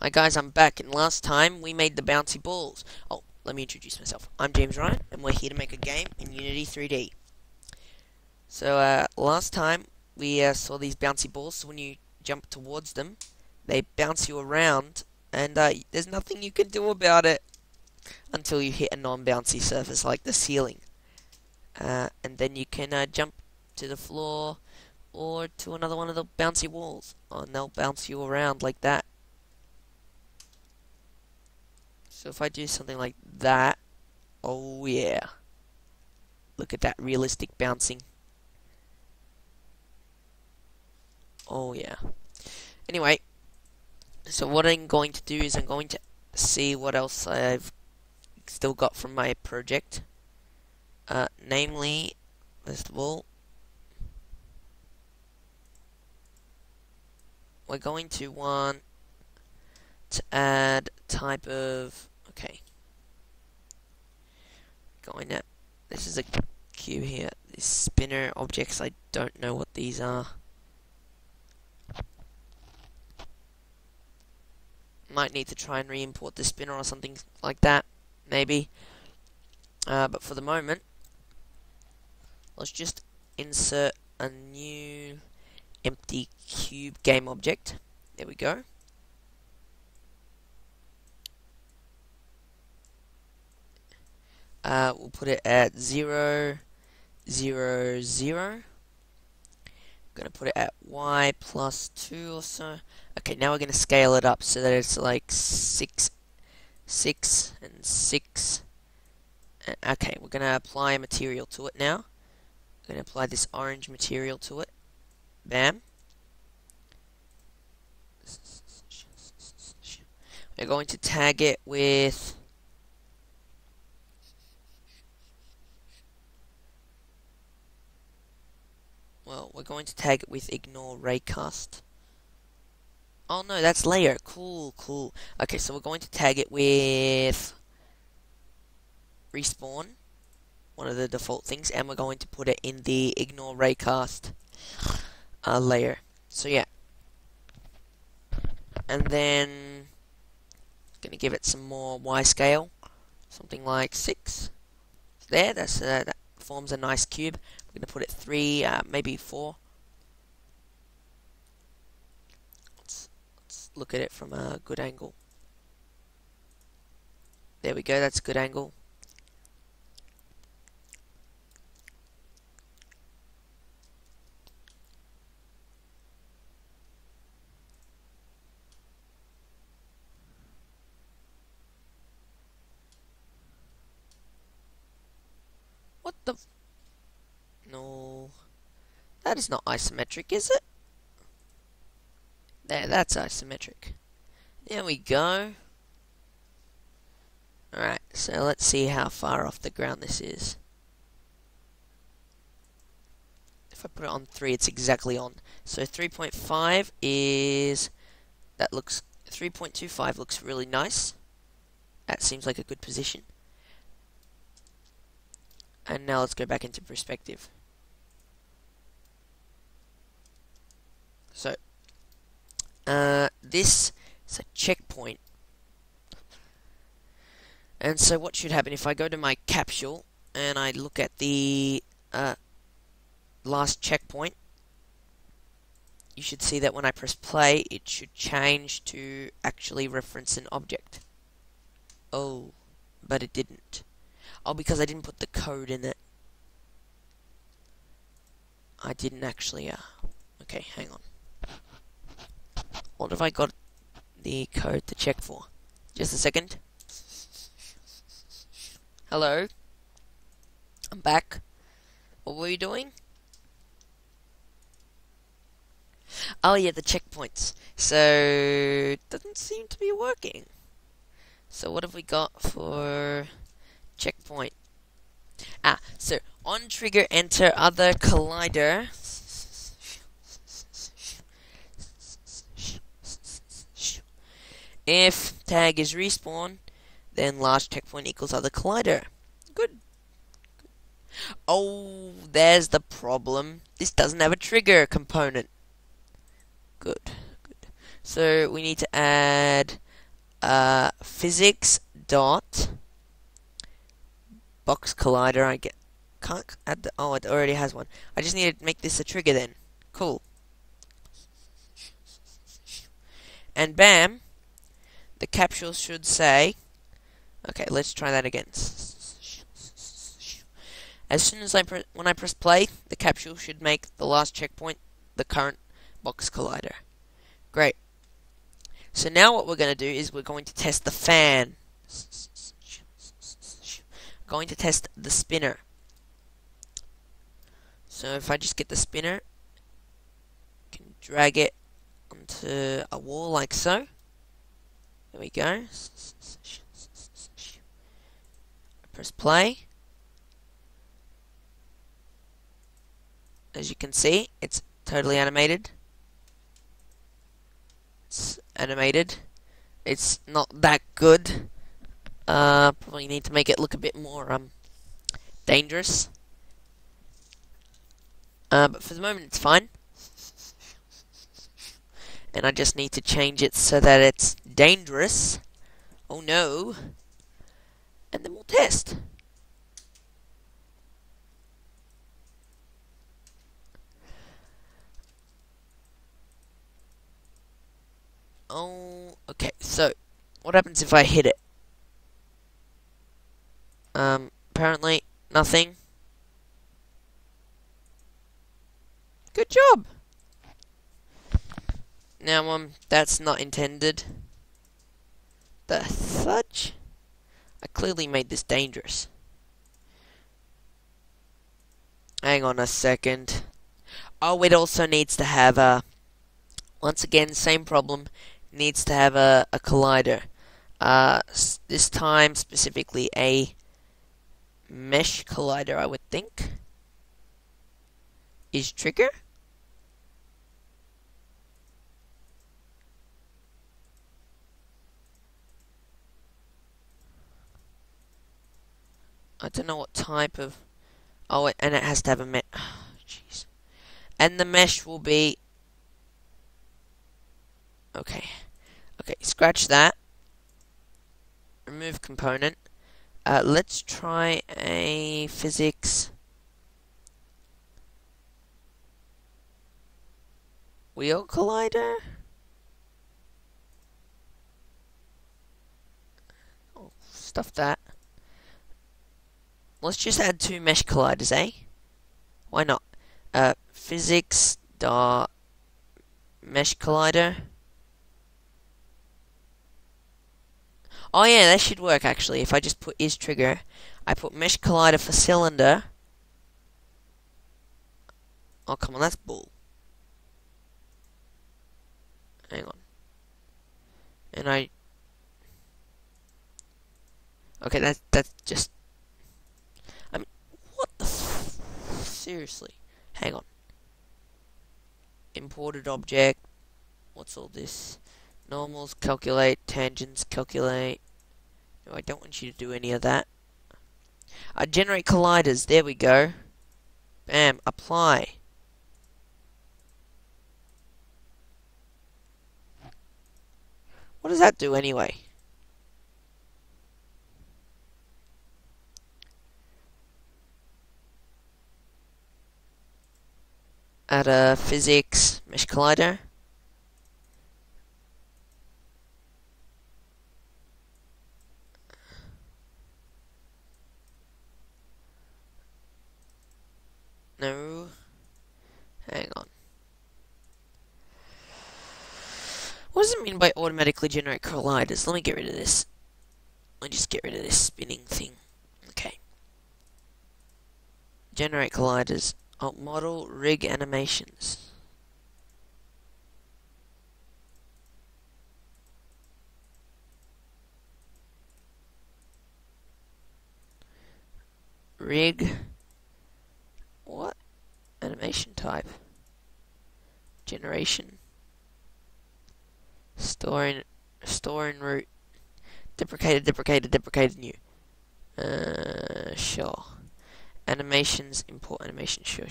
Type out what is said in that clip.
Hi guys, I'm back, and last time we made the bouncy balls. Oh, let me introduce myself. I'm James Ryan, and we're here to make a game in Unity 3D. So, last time we saw these bouncy balls, so when you jump towards them, they bounce you around, and there's nothing you can do about it until you hit a non-bouncy surface like the ceiling. And then you can jump to the floor or to another one of the bouncy walls, and they'll bounce you around like that. So if I do something like that, oh yeah, look at that realistic bouncing. Oh yeah. Anyway, so what I'm going to do is I'm going to see what else I've still got from my project. Namely, first of all, we're going to want to add type of, okay, this is a cube here, these spinner objects, I don't know what these are. Might need to try and re-import the spinner or something like that, maybe. But for the moment, let's just insert a new empty cube game object. There we go. We'll put it at 0, 0, 0. I'm gonna put it at y plus 2 or so. Okay, now we're gonna scale it up so that it's like 6, 6, and 6. Okay, we're gonna apply a material to it now. We're gonna apply this orange material to it. Bam. We're going to tag it with we're going to tag it with ignore raycast. Oh no, that's layer. Cool, cool. Okay, so we're going to tag it with respawn, one of the default things, and we're going to put it in the ignore raycast layer. So yeah. And then gonna give it some more Y scale, something like 6. There, that forms a nice cube. We're gonna put it 3, maybe 4. Let's look at it from a good angle. There we go. That's a good angle. What the? No, that is not isometric, is it? There, that's isometric. There we go. Alright, so let's see how far off the ground this is. If I put it on 3, it's exactly on. So 3.5 is... that looks... 3.25 looks really nice. That seems like a good position. And now let's go back into perspective. So, this is a checkpoint. And so what should happen if I go to my capsule and I look at the last checkpoint, you should see that when I press play, it should change to actually reference an object. Oh, but it didn't. Oh, because I didn't put the code in it. I didn't actually, okay, hang on. What have I got the code to check for? Just a second. Hello? I'm back. What were you doing? Oh yeah, the checkpoints. So, it doesn't seem to be working. So what have we got for checkpoint? So on trigger enter other collider. If tag is respawn, then last checkpoint equals other collider. Good. Oh, there's the problem. This doesn't have a trigger component. Good, good. So we need to add physics dot box collider. I get can't add the, oh, it already has one. I just need to make this a trigger then. Cool. And bam, the capsule should say, okay, let's try that again. As soon as when I press play, the capsule should make the last checkpoint the current box collider. Great. So now what we're going to do is we're going to test the fan. Going to test the spinner. So if I just get the spinner, I can drag it onto a wall like so. There we go. Press play. As you can see, it's totally animated. It's animated. It's not that good. Probably need to make it look a bit more dangerous. But for the moment it's fine. And I just need to change it so that it's dangerous. Oh no. And then we'll test. Oh, okay, so what happens if I hit it? Apparently nothing. Good job. Now, that's not intended. The fudge? I clearly made this dangerous. Hang on a second. Oh, it also needs to have once again, same problem. Needs to have a collider. This time specifically a mesh collider, I would think. Is trigger? I don't know what type of... Oh, and it has to have a mesh... Oh, jeez. And the mesh will be... Okay. Okay, scratch that. Remove component. Let's try a physics... wheel collider? Oh, stuff that. Let's just add 2 mesh colliders, eh? Why not? Physics dot mesh collider. Oh yeah, that should work actually. If I just put is trigger, I put mesh collider for cylinder. Oh come on, that's bull. Hang on. And I... Okay, that's just... I mean, what the seriously? Hang on. Imported object. What's all this? Normals, calculate. Tangents, calculate. No, I don't want you to do any of that. Generate colliders. There we go. Bam. Apply. What does that do anyway? Add a physics mesh collider. No. Hang on. What does it mean by automatically generate colliders? Let me get rid of this. Let me just get rid of this spinning thing. Okay. Generate colliders. Oh, model rig animations. Rig. What? Animation type. Generation. Store in root. Deprecated new. Sure. Animations, import animation, sure.